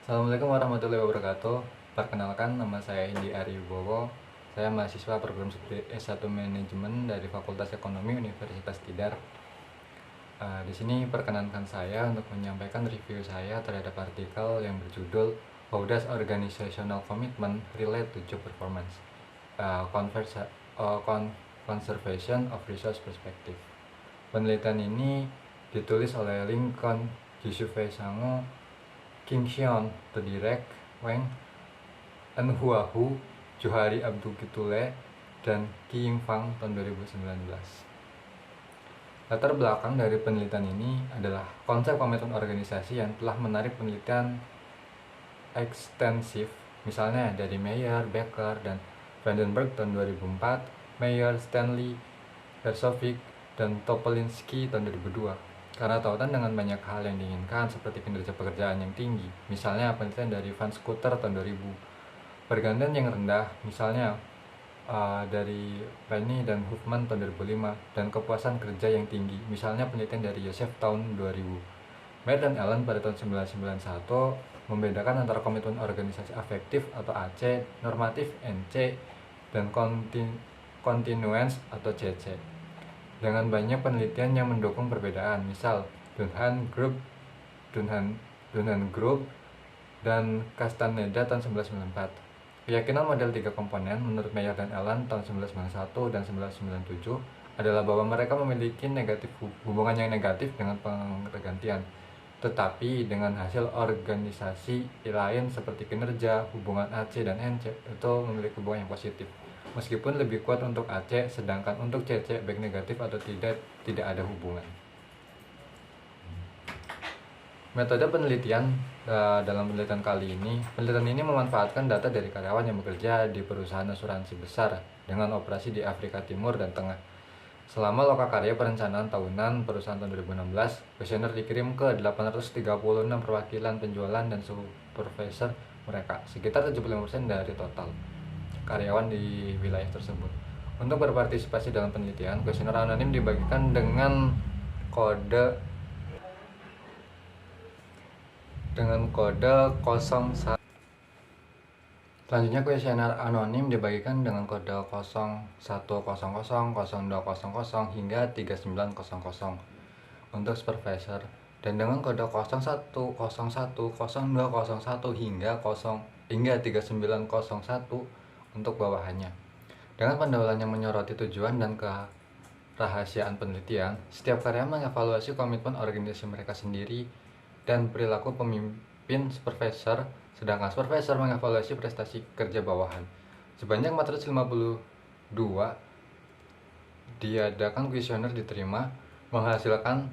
Assalamualaikum warahmatullahi wabarakatuh. Perkenalkan, nama saya Indi Ariwibowo. Saya mahasiswa program studi S1 Manajemen dari Fakultas Ekonomi Universitas Tidar. Di sini perkenankan saya untuk menyampaikan review saya terhadap artikel yang berjudul How Does Organizational Commitment Relate to Job Performance? Conservation of Resource Perspective. Penelitian ini ditulis oleh Lincoln Yusufei Sango, King Xion, Tedirek, Weng, Enhuahu, Johari Abdulkitule, dan Ki Yingfang tahun 2019. Latar belakang dari penelitian ini adalah konsep komitmen organisasi yang telah menarik penelitian ekstensif, misalnya dari Meyer, Becker, dan Vandenberg tahun 2004, Meyer, Stanley, Versovic, dan Topolinski tahun 2002. Karena tautan dengan banyak hal yang diinginkan seperti kinerja pekerjaan yang tinggi, misalnya penelitian dari Van Scooter tahun 2000, pergantian yang rendah, misalnya dari Penny dan Huffman tahun 2005, dan kepuasan kerja yang tinggi, misalnya penelitian dari Yosef tahun 2000. Mayer dan Allen pada tahun 1991 membedakan antara komitmen organisasi afektif atau AC, normatif NC, dan continuance atau CC. Dengan banyak penelitian yang mendukung perbedaan, misal Dunham Group dan Castaneda tahun 1994. Keyakinan model 3 komponen menurut Meyer dan Allen tahun 1991 dan 1997 adalah bahwa mereka memiliki hubungan yang negatif dengan pergantian, tetapi dengan hasil organisasi lain seperti kinerja, hubungan AC dan NC itu memiliki hubungan yang positif, meskipun lebih kuat untuk AC, sedangkan untuk CC baik negatif atau tidak ada hubungan. Metode penelitian dalam penelitian kali ini, penelitian ini memanfaatkan data dari karyawan yang bekerja di perusahaan asuransi besar dengan operasi di Afrika Timur dan Tengah. Selama lokakarya perencanaan tahunan perusahaan tahun 2016, kuesioner dikirim ke 836 perwakilan penjualan dan supervisor mereka, sekitar 75% dari total karyawan di wilayah tersebut. Untuk berpartisipasi dalam penelitian, kuesioner anonim dibagikan dengan kode 01. Selanjutnya, kuesioner anonim dibagikan dengan kode 0100, 0200 hingga 3900 untuk supervisor, dan dengan kode 0101, 0201 hingga 3901 untuk bawahannya. Dengan pendahuluan yang menyoroti tujuan dan kerahasiaan penelitian, setiap karyawan mengevaluasi komitmen organisasi mereka sendiri dan perilaku pemimpin supervisor, sedangkan supervisor mengevaluasi prestasi kerja bawahan. Sebanyak 452 diadakan kuesioner diterima, menghasilkan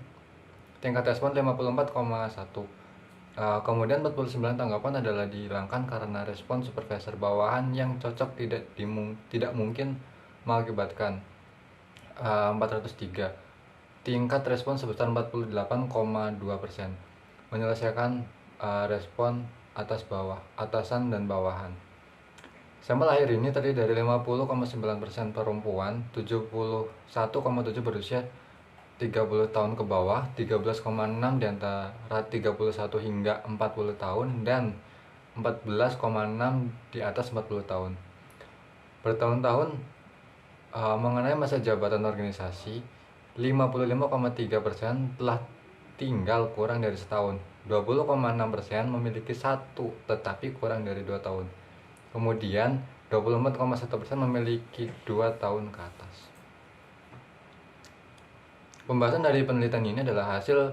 tingkat respon 54,1. Kemudian 49 tanggapan adalah dihilangkan karena respon supervisor bawahan yang cocok tidak mungkin mengakibatkan 403. Tingkat respon sebesar 48,2%. Menyelesaikan respon atasan dan bawahan. Sampel akhir ini terdiri dari 50,9% perempuan, 71,7 berusia 30 tahun ke bawah, 13,6 di antara 31 hingga 40 tahun, dan 14,6 di atas 40 tahun. Bertahun-tahun mengenai masa jabatan organisasi, 55,3% telah tinggal kurang dari setahun, 20,6% memiliki 1 tetapi kurang dari 2 tahun. Kemudian 24,1% memiliki 2 tahun ke atas. Pembahasan dari penelitian ini adalah hasil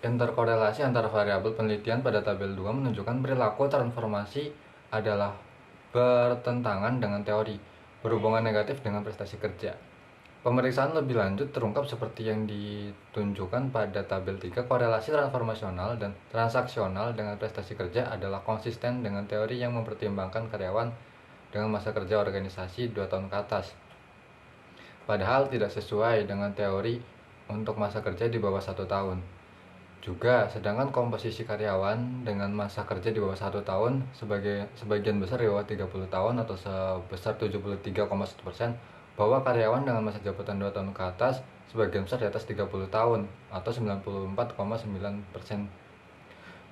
interkorelasi antara variabel penelitian pada tabel 2 menunjukkan perilaku transformasi adalah bertentangan dengan teori, berhubungan negatif dengan prestasi kerja. Pemeriksaan lebih lanjut terungkap seperti yang ditunjukkan pada tabel 3, korelasi transformasional dan transaksional dengan prestasi kerja adalah konsisten dengan teori yang mempertimbangkan karyawan dengan masa kerja organisasi 2 tahun ke atas. Padahal tidak sesuai dengan teori untuk masa kerja di bawah 1 tahun. Juga, sedangkan komposisi karyawan dengan masa kerja di bawah 1 tahun sebagian besar di bawah 30 tahun atau sebesar 73,1%, bahwa karyawan dengan masa jabatan 2 tahun ke atas sebagian besar di atas 30 tahun atau 94,9%.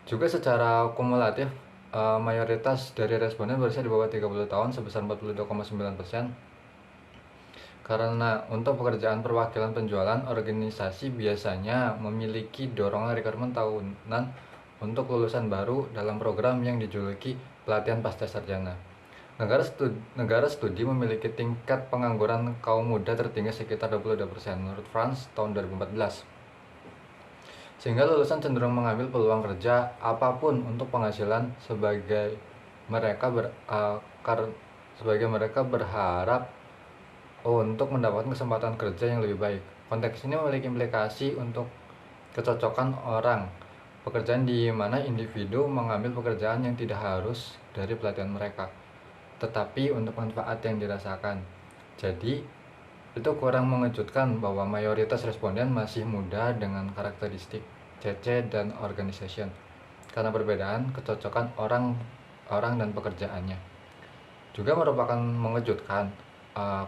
Juga secara kumulatif, mayoritas dari responden berusia di bawah 30 tahun sebesar 42,9%. Karena untuk pekerjaan perwakilan penjualan, organisasi biasanya memiliki dorongan rekrutmen tahunan untuk lulusan baru dalam program yang dijuluki pelatihan pasca sarjana. Negara studi memiliki tingkat pengangguran kaum muda tertinggi sekitar 22% menurut France tahun 2014. Sehingga lulusan cenderung mengambil peluang kerja apapun untuk penghasilan sebagai mereka berharap untuk mendapatkan kesempatan kerja yang lebih baik. Konteks ini memiliki implikasi untuk kecocokan orang. Pekerjaan di mana individu mengambil pekerjaan yang tidak harus dari pelatihan mereka, tetapi untuk manfaat yang dirasakan. Jadi, itu kurang mengejutkan bahwa mayoritas responden masih muda dengan karakteristik CC dan organization karena perbedaan kecocokan orang dan pekerjaannya. Juga merupakan mengejutkan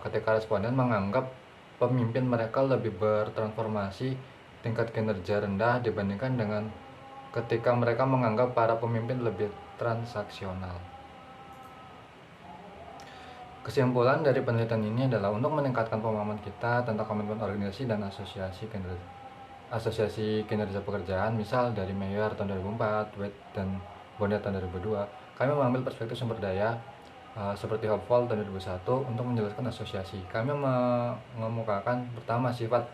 ketika responden menganggap pemimpin mereka lebih bertransformasi tingkat kinerja rendah dibandingkan dengan ketika mereka menganggap para pemimpin lebih transaksional. Kesimpulan dari penelitian ini adalah untuk meningkatkan pemahaman kita tentang komitmen organisasi dan asosiasi kinerja pekerjaan, misal dari Mayer tahun 2004, Wade dan Bonnet tahun 2002, kami mengambil perspektif sumber daya seperti Hopfall tahun 2001 untuk menjelaskan asosiasi. Kami mengemukakan pertama, sifat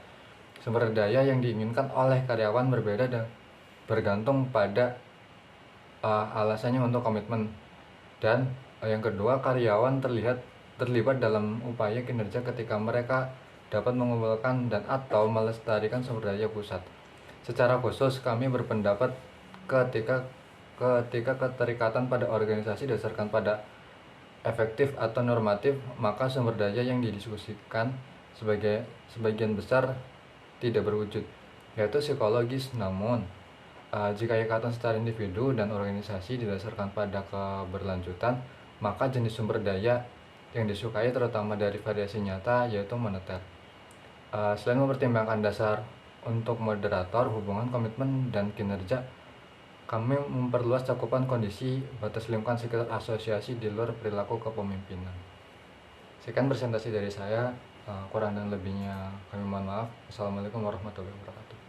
sumber daya yang diinginkan oleh karyawan berbeda dan bergantung pada alasannya untuk komitmen, dan yang kedua, karyawan terlibat dalam upaya kinerja ketika mereka dapat mengumpulkan dan atau melestarikan sumber daya pusat. Secara khusus, kami berpendapat ketika keterikatan pada organisasi dasarkan pada efektif atau normatif, maka sumber daya yang didiskusikan sebagian besar tidak berwujud, yaitu psikologis. Namun, jika ikatan secara individu dan organisasi didasarkan pada keberlanjutan, maka jenis sumber daya yang disukai terutama dari variasi nyata yaitu moneter. Selain mempertimbangkan dasar untuk moderator, hubungan, komitmen, dan kinerja, kami memperluas cakupan kondisi batas lingkungan sekitar asosiasi di luar perilaku kepemimpinan. Sekian presentasi dari saya, kurang dan lebihnya kami mohon maaf. Assalamualaikum warahmatullahi wabarakatuh.